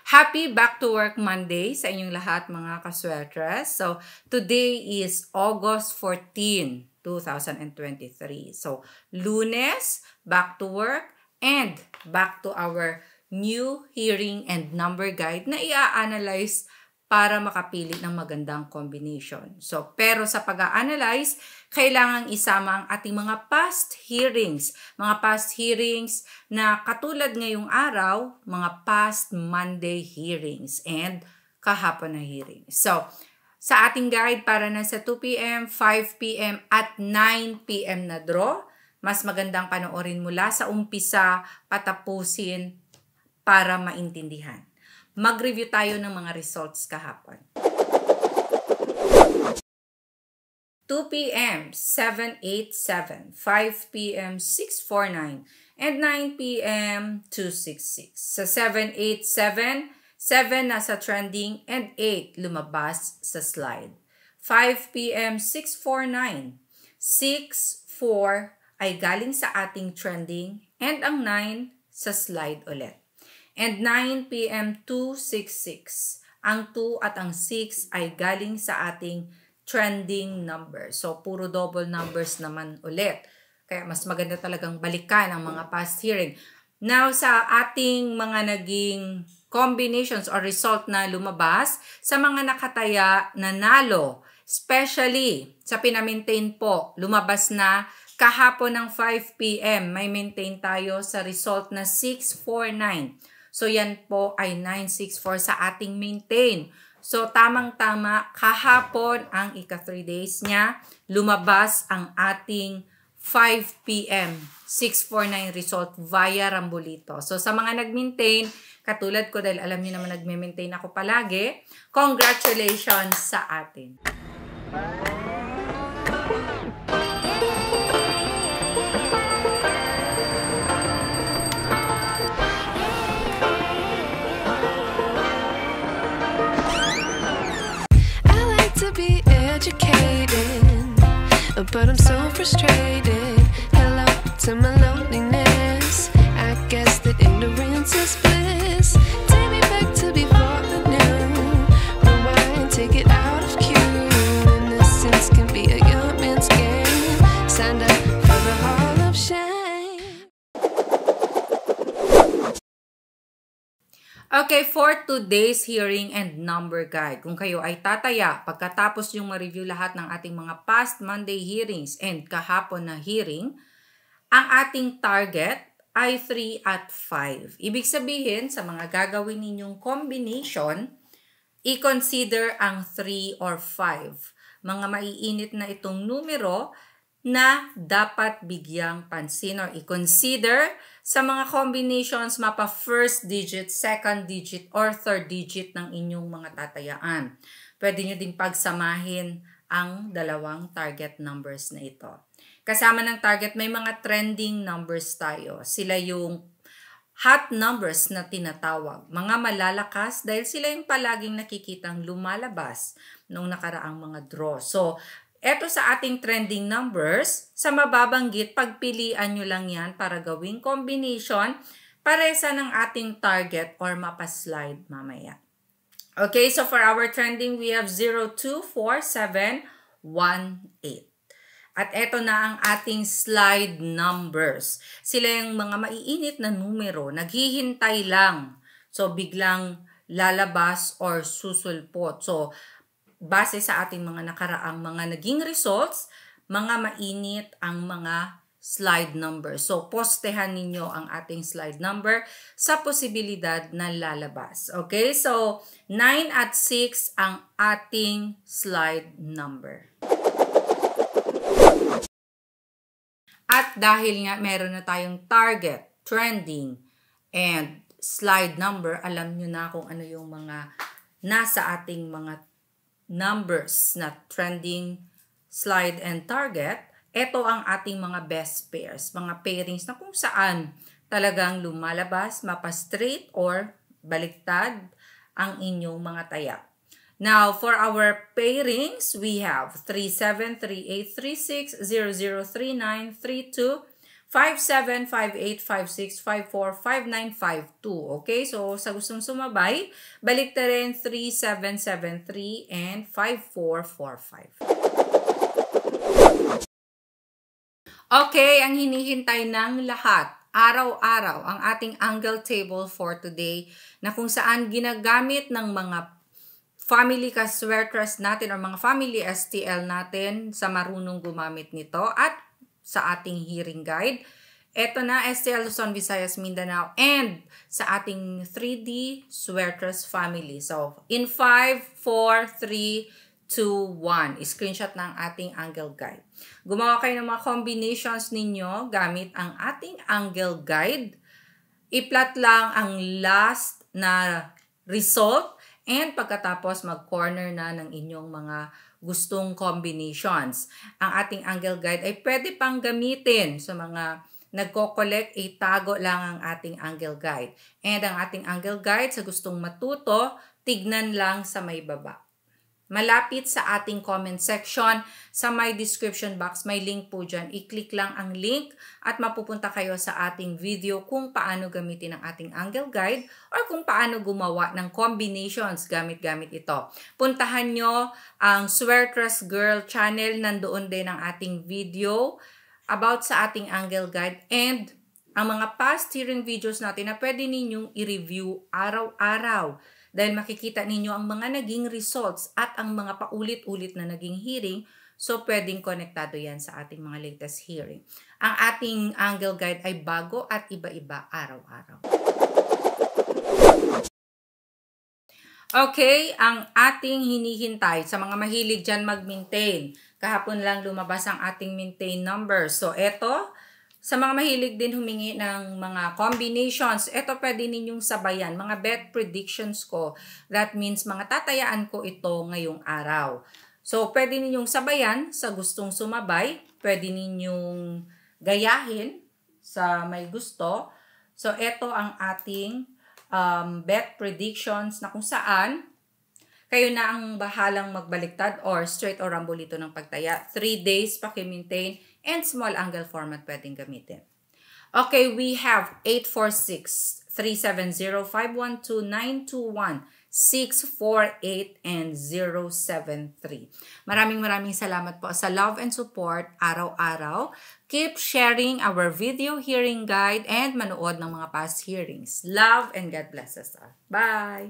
Happy Back to Work Monday sa inyong lahat mga kaswertres. So, today is August 14, 2023. So, Lunes, back to work, and back to our new hearing and number guide na i-analyze para makapili ng magandang combination. So, pero sa pag-a-analyze, kailangang isama ang ating mga past hearings. Mga past hearings na katulad ngayong araw, mga past Monday hearings and kahapon na hearings. So, sa ating guide para na sa 2 p.m., 5 p.m. at 9 p.m. na draw, mas magandang panoorin mula sa umpisa patapusin para maintindihan. Mag-review tayo ng mga results kahapon. 2 p.m. 787, 5 p.m. 649, and 9 p.m. 266. Sa 787, 7 nasa trending and 8 lumabas sa slide. 5 p.m. 649, 6-4 ay galing sa ating trending and ang 9 sa slide ulit. And 9 p.m. 266. Ang 2 at ang 6 ay galing sa ating trending number. So, puro double numbers naman ulit. Kaya mas maganda talagang balikan ang mga past hearing. Now, sa ating mga naging combinations or result na lumabas, sa mga nakataya na nalo, especially sa pinamaintain po, lumabas na kahapon ng 5 p.m. May maintain tayo sa result na 649. So, yan po ay 964 sa ating maintain. So, tamang-tama, kahapon ang ika-3 days niya, lumabas ang ating 5 p.m. 649 result via Rambolito. So, sa mga nag-maintain, katulad ko dahil alam niyo naman nag-maintain ako palagi, congratulations sa atin. But I'm so frustrated. Hello to my loneliness. I guess that ignorance is bliss. Take me back to before I knew. Rewind, take it out of cue. Innocence can be a young man's game. Signed up for the hall of shame. Okay, for today's hearing and number guide, kung kayo ay tataya pagkatapos yung ma-review lahat ng ating mga past Monday hearings and kahapon na hearing, ang ating target ay 3 at 5. Ibig sabihin, sa mga gagawin ninyong combination, i-consider ang 3 or 5. Mga maiinit na itong numero na dapat bigyang pansin or i-consider sa mga combinations mapa first digit, second digit, or third digit ng inyong mga tatayaan. Pwede nyo ding pagsamahin ang dalawang target numbers na ito. Kasama ng target, may mga trending numbers tayo. Sila yung hot numbers na tinatawag. Mga malalakas dahil sila yung palaging nakikitang lumalabas noong nakaraang mga draw. So, eto sa ating trending numbers, sa mababanggit, pagpilian nyo lang yan para gawing combination paresa ng ating target or mapaslide mamaya. Okay, so for our trending, we have 0, 2, 4, 7, 1, 8. At eto na ang ating slide numbers. Sila yung mga maiinit na numero, naghihintay lang. So, biglang lalabas or susulpot. So, base sa ating mga nakaraang mga naging results, mga mainit ang mga slide number. So, postehan ninyo ang ating slide number sa posibilidad na lalabas. Okay? So, 9 at 6 ang ating slide number. At dahil nga meron na tayong target, trending, and slide number, alam nyo na kung ano yung mga nasa ating mga numbers na trending, slide, and target. Ito ang ating mga best pairs, mga pairings na kung saan talagang lumalabas, mapa-straight or baliktad ang inyong mga taya. Now, for our pairings, we have 37, 38, 36, 00, 39, 32, 57, 58, 56, 54, 59, 52. Okay? So, sa gustong sumabay, balik na rin 3773 and 5445. Okay, ang hinihintay ng lahat, araw-araw, ang ating angle table for today na kung saan ginagamit ng mga family kaswertras natin or mga family STL natin sa marunong gumamit nito at sa ating hearing guide. Ito na, STL Luzon, Visayas, Mindanao, and sa ating 3D Swertras family. So, in 5, 4, 3, 2, 1. Screenshot ng ating angle guide. Gumawa kayo ng mga combinations ninyo gamit ang ating angle guide. I-plot lang ang last na result and pagkatapos mag-corner na ng inyong mga gustong combinations. Ang ating angle guide ay pwede pang gamitin sa mga nagko-collect, itago lang ang ating angle guide. And ang ating angle guide sa gustong matuto, tignan lang sa may baba. Malapit sa ating comment section, sa my description box, may link po dyan. I-click lang ang link at mapupunta kayo sa ating video kung paano gamitin ang ating angle guide or kung paano gumawa ng combinations gamit-gamit ito. Puntahan nyo ang Swertras Girl channel, nandoon din ang ating video about sa ating angle guide and ang mga past hearing videos natin na pwede ninyong i-review araw-araw. Dahil makikita ninyo ang mga naging results at ang mga paulit-ulit na naging hearing, so pwedeng konektado yan sa ating mga latest hearing. Ang ating angle guide ay bago at iba-iba araw-araw. Okay, ang ating hinihintay sa mga mahilig dyan mag-maintain. Kahapon lang lumabas ang ating maintain number. So, eto. Sa mga mahilig din humingi ng mga combinations, ito pwede ninyong sabayan, mga bet predictions ko. That means mga tatayaan ko ito ngayong araw. So, pwede ninyong sabayan sa gustong sumabay. Pwede ninyong gayahin sa may gusto. So, ito ang ating bet predictions na kung saan kayo na ang bahalang magbaliktad or straight or rambolito ng pagtaya. 3 days paki-maintain and small angle format pwedeng gamitin. Okay, we have 846, 370, 512, 921, 648, and 073. Maraming salamat po sa love and support araw-araw. Keep sharing our video hearing guide and manood ng mga past hearings. Love and God bless us all. Bye!